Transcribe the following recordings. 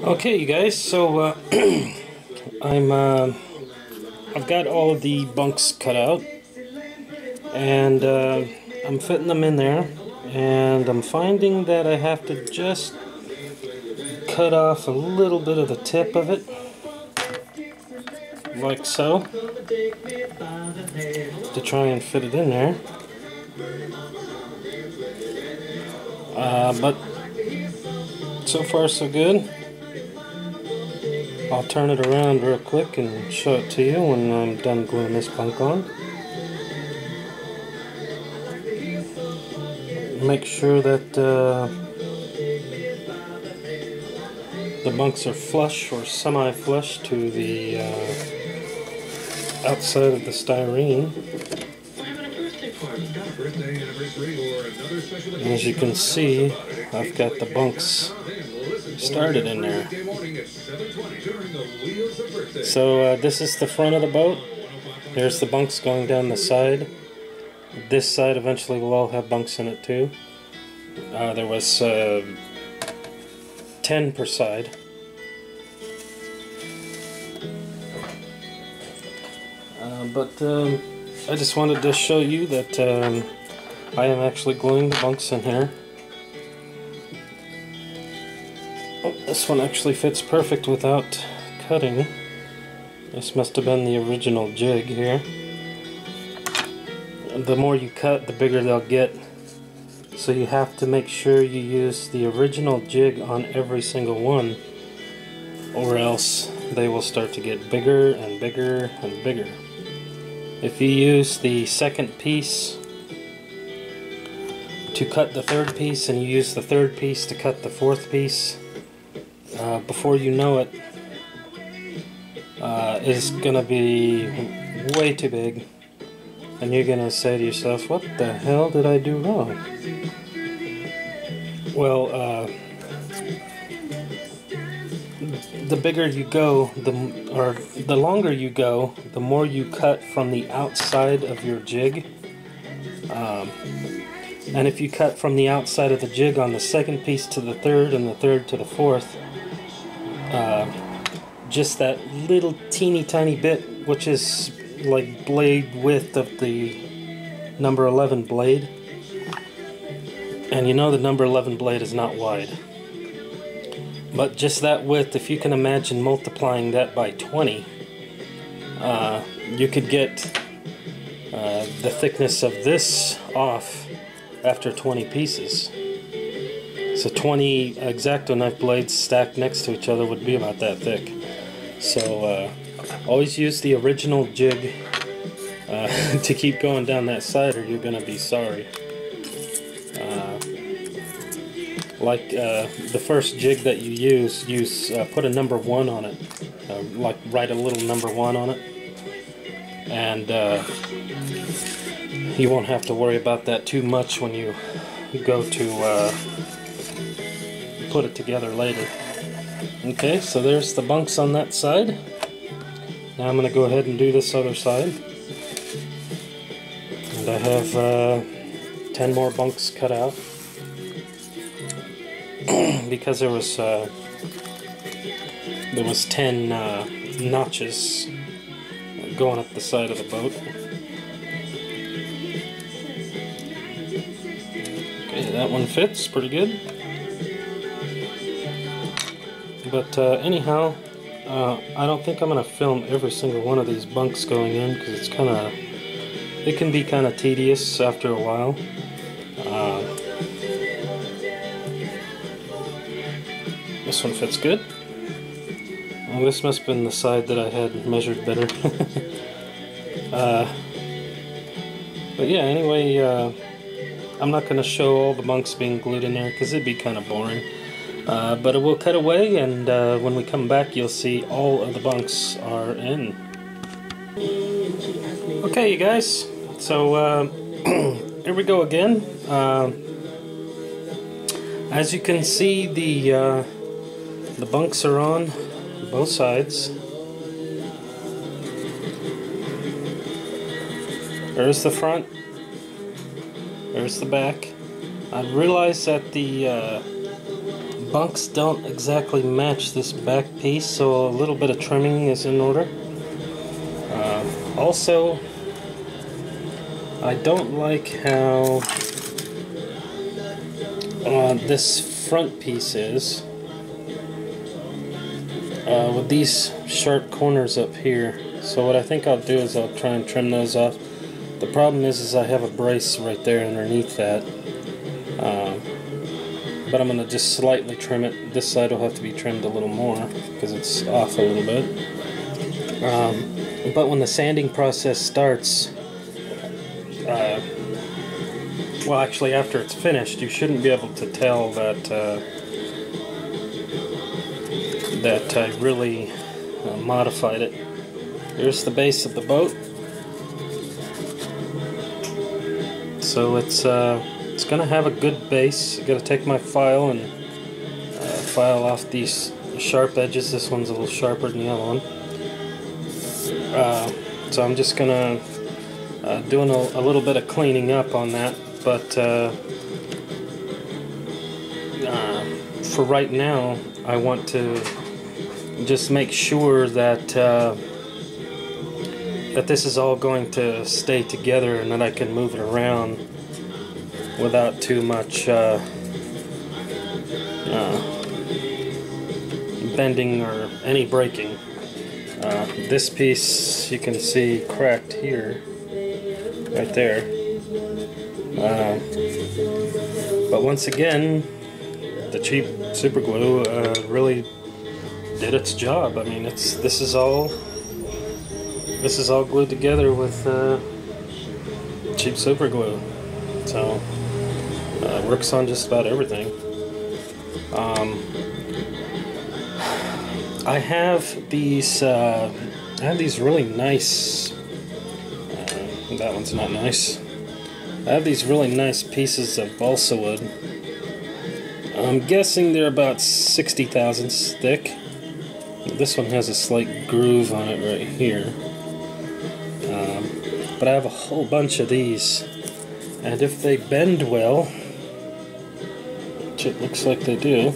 Okay, you guys. So I've got all of the bunks cut out, and I'm fitting them in there, and I'm finding that I have to just cut off a little bit of the tip of it, like so, to try and fit it in there. But so far so good. I'll turn it around real quick and show it to you when I'm done gluing this bunk on. Make sure that the bunks are flush or semi-flush to the outside of the styrene. And as you can see, I've got the bunks started in there. So this is the front of the boat. There's the bunks going down the side. This side eventually will all have bunks in it too. There was 10 per side. But I just wanted to show you that I am actually gluing the bunks in here. Oh, this one actually fits perfect without cutting. This must have been the original jig here. The more you cut, the bigger they'll get. So you have to make sure you use the original jig on every single one, or else they will start to get bigger and bigger and bigger. If you use the second piece to cut the third piece, and you use the third piece to cut the fourth piece, before you know it, it's gonna be way too big, and you're gonna say to yourself, what the hell did I do wrong? Well, the bigger you go, the longer you go, the more you cut from the outside of your jig. And if you cut from the outside of the jig on the second piece to the third and the third to the fourth, just that little teeny tiny bit, which is like blade width of the number 11 blade, and you know the number 11 blade is not wide, but just that width, if you can imagine multiplying that by 20, you could get the thickness of this off after 20 pieces. So 20 X-Acto knife blades stacked next to each other would be about that thick. So always use the original jig to keep going down that side, or you're going to be sorry. Like the first jig that you use put a number 1 on it. Like write a little number 1 on it. And you won't have to worry about that too much when you go to put it together later. Okay, so there's the bunks on that side. Now I'm going to go ahead and do this other side. And I have 10 more bunks cut out. Because there was 10 notches going up the side of the boat. Okay, that one fits pretty good. But anyhow, I don't think I'm going to film every single one of these bunks going in, because it can be kind of tedious after a while. This one fits good. Well, this must have been the side that I had measured better. But yeah, anyway, I'm not going to show all the bunks being glued in there because it'd be kind of boring. But it will cut away, and when we come back you'll see all of the bunks are in. Okay, you guys, so here we go again. As you can see, the bunks are on both sides. There's the front, there's the back. I realized that the bunks don't exactly match this back piece, so a little bit of trimming is in order. Also, I don't like how this front piece is with these sharp corners up here. So what I think I'll do is I'll try and trim those off. The problem is I have a brace right there underneath that. But I'm going to just slightly trim it. This side will have to be trimmed a little more because it's off a little bit. But when the sanding process starts, well, actually after it's finished, you shouldn't be able to tell that that I really modified it. Here's the base of the boat. So it's going to have a good base. I'm going to take my file and file off these sharp edges. This one's a little sharper than the other one. So I'm just going to doing a little bit of cleaning up on that. But for right now, I want to just make sure that that this is all going to stay together and that I can move it around without too much bending or any breaking. This piece you can see cracked here, right there. But once again, the cheap super glue really did its job. I mean, this is all glued together with cheap super glue, so it works on just about everything. I have these really nice. That one's not nice. I have these really nice pieces of balsa wood. I'm guessing they're about 60 thousandths thick. This one has a slight groove on it right here. But I have a whole bunch of these, and if they bend well, which it looks like they do,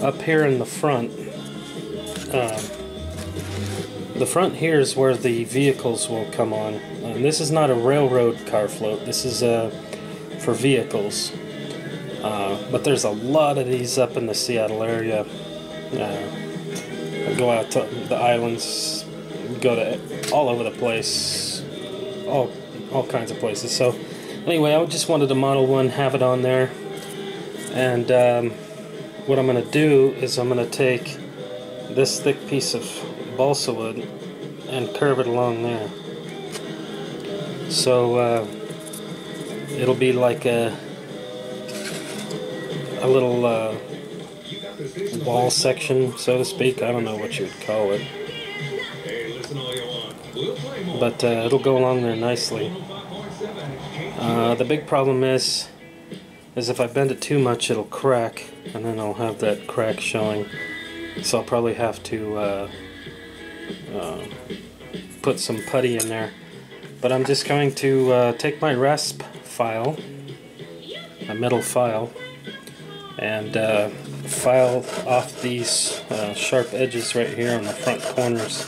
up here in the front here is where the vehicles will come on. And this is not a railroad car float, this is for vehicles. But there's a lot of these up in the Seattle area. Go out to the islands, go to all over the place, all kinds of places. So anyway, I just wanted to model one, have it on there, and what I'm going to do is I'm going to take this thick piece of balsa wood and curve it along there. So it'll be like a little wall section, so to speak. I don't know what you would call it, but it'll go along there nicely. The big problem is if I bend it too much, it'll crack, and then I'll have that crack showing. So I'll probably have to put some putty in there. But I'm just going to take my rasp file, a metal file, and file off these sharp edges right here on the front corners.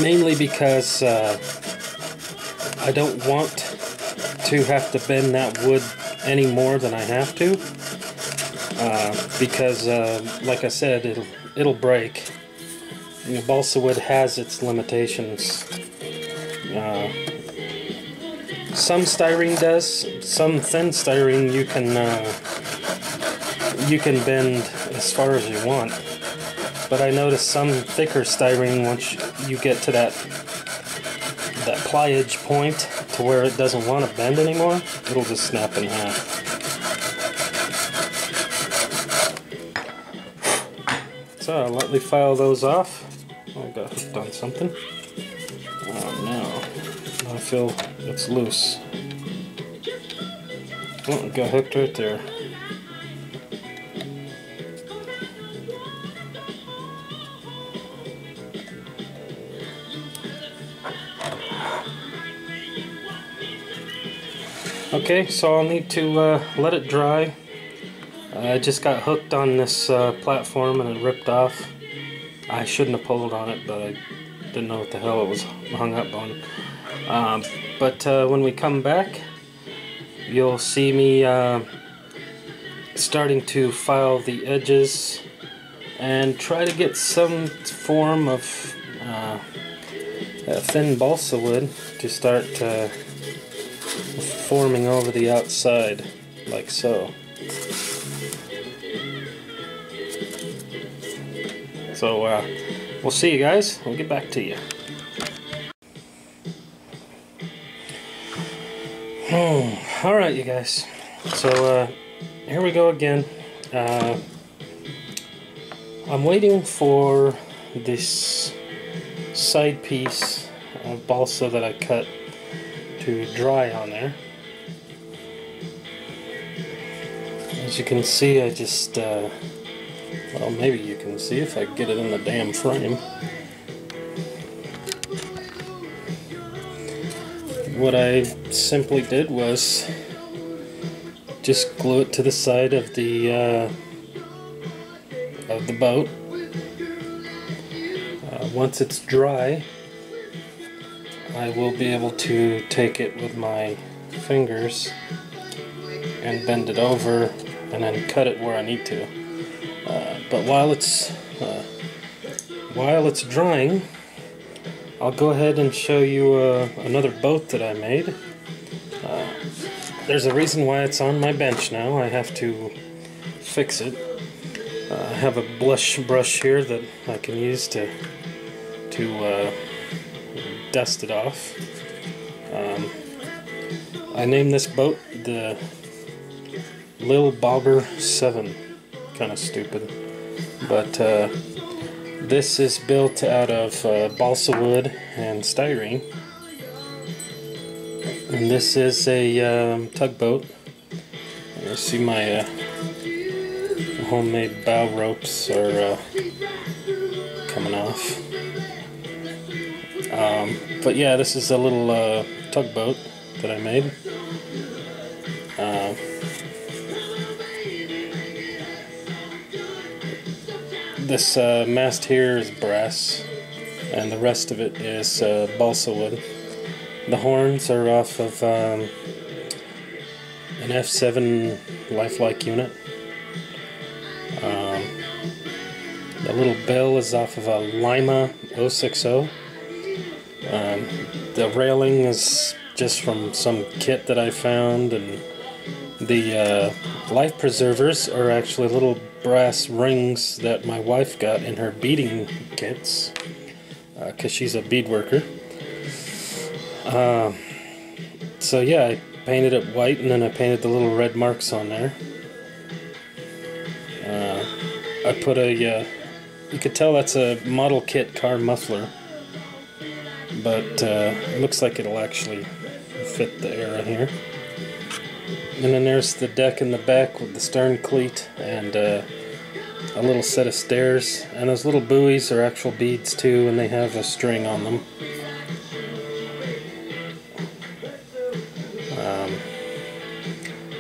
Mainly because I don't want to have to bend that wood any more than I have to, because like I said, it'll break. And the balsa wood has its limitations. Some styrene does. Some thin styrene you can bend as far as you want. But I noticed some thicker styrene, once you get to that pliage point to where it doesn't want to bend anymore, it'll just snap in half. So I'll lightly file those off. Oh, I got hooked on something. Oh no. I feel it's loose. Oh, it got hooked right there. Okay, so I'll need to let it dry. I just got hooked on this platform and it ripped off. I shouldn't have pulled on it, but I didn't know what the hell it was hung up on. But when we come back, you'll see me starting to file the edges and try to get some form of thin balsa wood to start forming over the outside, like so. So we'll see you guys. We'll get back to you. Alright, you guys. So here we go again. I'm waiting for this side piece of balsa that I cut to dry on there. As you can see, I just well, maybe you can see if I get it in the damn frame. What I simply did was just glue it to the side of the boat. Once it's dry, I will be able to take it with my fingers and bend it over and then cut it where I need to. But while it's drying, I'll go ahead and show you another boat that I made. There's a reason why it's on my bench now. I have to fix it. I have a blush brush here that I can use to dust it off. I named this boat the Lil Bobber 7. Kind of stupid. But this is built out of balsa wood and styrene. And this is a tugboat. You see my homemade bow ropes are coming off. But yeah, this is a little tugboat that I made. This mast here is brass, and the rest of it is balsa wood. The horns are off of an F7 lifelike unit. The little bell is off of a Lima 060. The railing is just from some kit that I found, and the life preservers are actually little brass rings that my wife got in her beading kits, because she's a bead worker. So yeah, I painted it white, and then I painted the little red marks on there. I put a, you could tell that's a model kit car muffler, but it looks like it'll actually fit the era here. And then there's the deck in the back with the stern cleat and a little set of stairs. And those little buoys are actual beads too, and they have a string on them.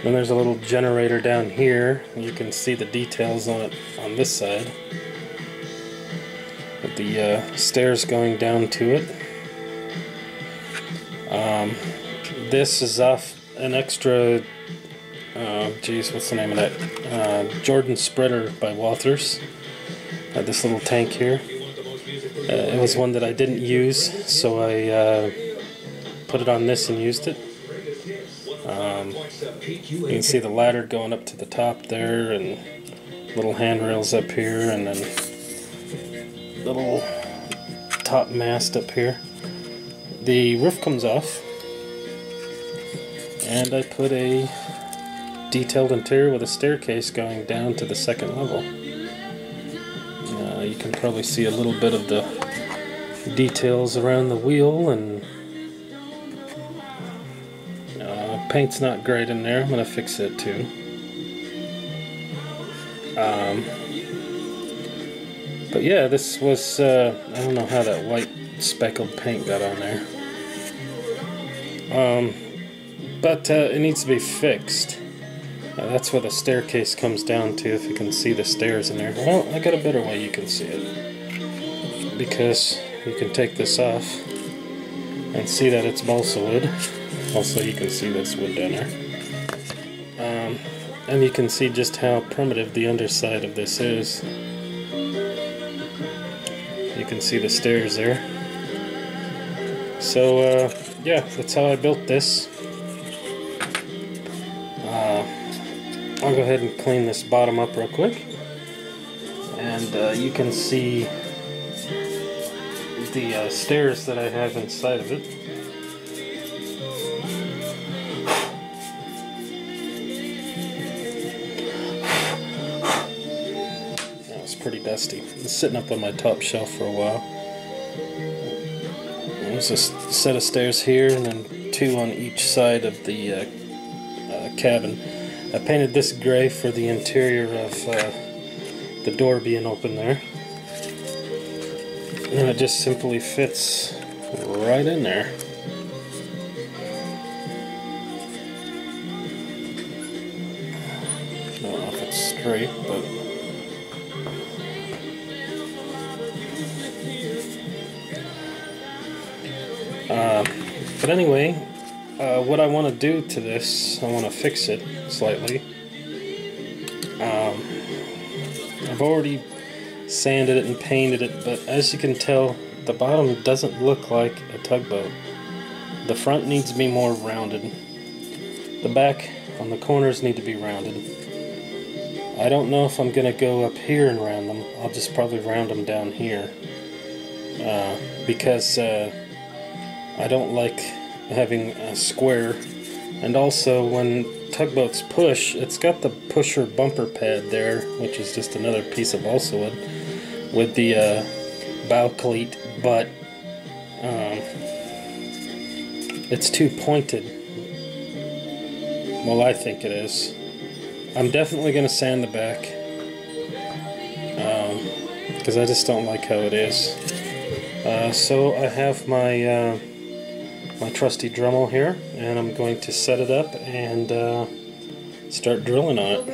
Then there's a little generator down here. You can see the details on it on this side, with the stairs going down to it. This is off an extra, geez, what's the name of that? Jordan Spreader by Walthers. This little tank here. It was one that I didn't use, so I put it on this and used it. You can see the ladder going up to the top there, and little handrails up here, and then little top mast up here. The roof comes off, and I put a detailed interior with a staircase going down to the second level. You can probably see a little bit of the details around the wheel, and paint's not great in there. I'm going to fix it too. But yeah, this was, I don't know how that white speckled paint got on there. but it needs to be fixed. That's where the staircase comes down to, if you can see the stairs in there. Well, I got a better way you can see it, because you can take this off and see that it's balsa wood. Also, you can see this wood down there. And you can see just how primitive the underside of this is. You can see the stairs there. So, yeah, that's how I built this. I'll go ahead and clean this bottom up real quick. And you can see the stairs that I have inside of it. That was pretty dusty. It's sitting up on my top shelf for a while. There's a set of stairs here, and then 2 on each side of the cabin. I painted this gray for the interior of the door being open there. And it just simply fits right in there. I don't know if it's straight, but anyway, what I want to do to this, I want to fix it slightly. I've already sanded it and painted it, but as you can tell, the bottom doesn't look like a tugboat. The front needs to be more rounded. The back on the corners need to be rounded. I don't know if I'm going to go up here and round them. I'll just probably round them down here. Because I don't like having a square. And also, when tugboats push, it's got the pusher bumper pad there, which is just another piece of balsa wood, with the bow cleat, but it's too pointed. Well, I think it is. I'm definitely going to sand the back, because I just don't like how it is. So I have my my trusty Dremel here, and I'm going to set it up and start drilling on it.